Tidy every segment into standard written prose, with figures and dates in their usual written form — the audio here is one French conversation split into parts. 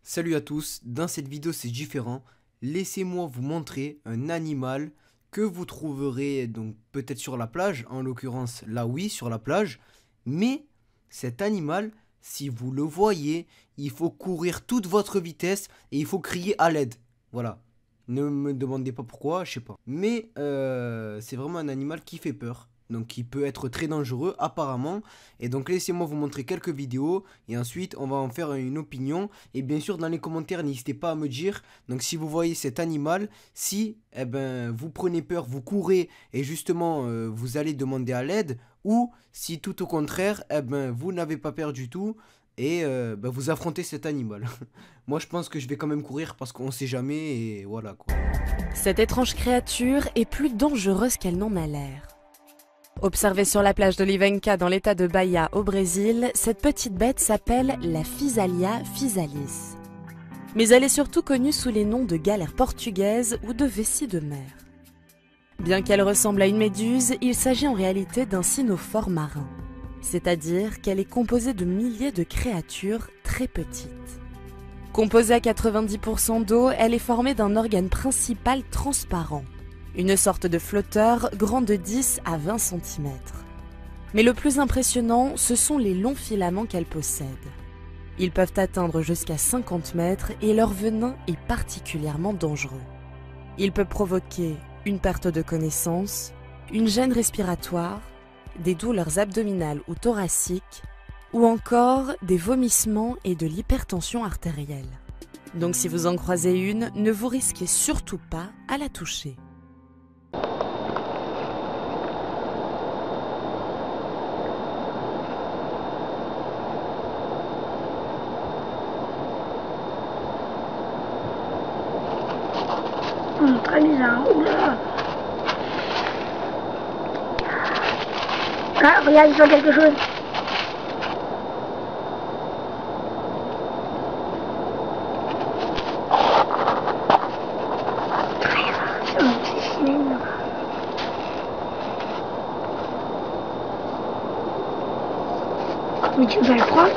Salut à tous, dans cette vidéo c'est différent. Laissez-moi vous montrer un animal que vous trouverez donc peut-être sur la plage, en l'occurrence là oui sur la plage. Mais cet animal, si vous le voyez, il faut courir toute votre vitesse et il faut crier à l'aide. Voilà. Ne me demandez pas pourquoi, je sais pas. Mais c'est vraiment un animal qui fait peur. Donc qui peut être très dangereux apparemment. Et donc laissez-moi vous montrer quelques vidéos. Et ensuite on va en faire une opinion. Et bien sûr dans les commentaires n'hésitez pas à me dire. Donc si vous voyez cet animal, si vous prenez peur, vous courez. Et justement vous allez demander à l'aide. Ou si tout au contraire, vous n'avez pas peur du tout. Et vous affrontez cet animal. Moi je pense que je vais quand même courir parce qu'on sait jamais. Et voilà quoi. Cette étrange créature est plus dangereuse qu'elle n'en a l'air. Observée sur la plage de Livenca dans l'état de Bahia au Brésil, cette petite bête s'appelle la Physalia physalis. Mais elle est surtout connue sous les noms de galère portugaise ou de vessie de mer. Bien qu'elle ressemble à une méduse, il s'agit en réalité d'un cynophore marin. C'est-à-dire qu'elle est composée de milliers de créatures très petites. Composée à 90% d'eau, elle est formée d'un organe principal transparent. Une sorte de flotteur grand de 10 à 20 cm. Mais le plus impressionnant, ce sont les longs filaments qu'elle possède. Ils peuvent atteindre jusqu'à 50 mètres et leur venin est particulièrement dangereux. Il peut provoquer une perte de connaissance, une gêne respiratoire, des douleurs abdominales ou thoraciques, ou encore des vomissements et de l'hypertension artérielle. Donc si vous en croisez une, ne vous risquez surtout pas à la toucher. Très bizarre. Oula. Ah, regarde, ils ont quelque chose. Très rare, c'est mignon. Mais tu vas le prendre?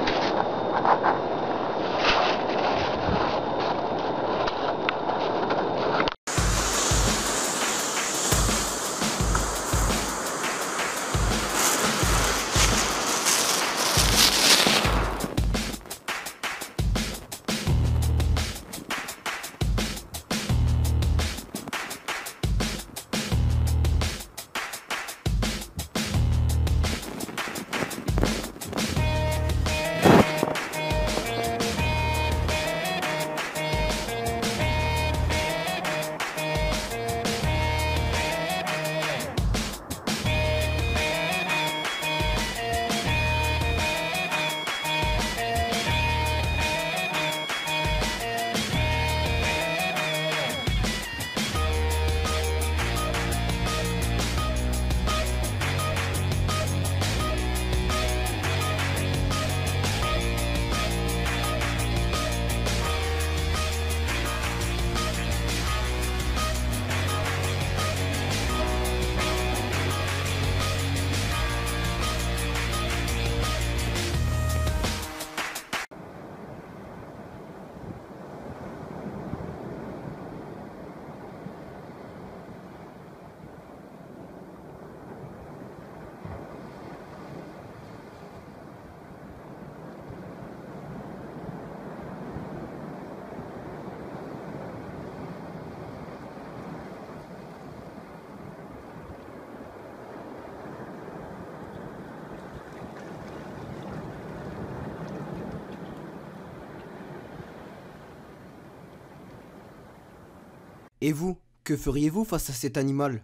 Et vous, que feriez-vous face à cet animal?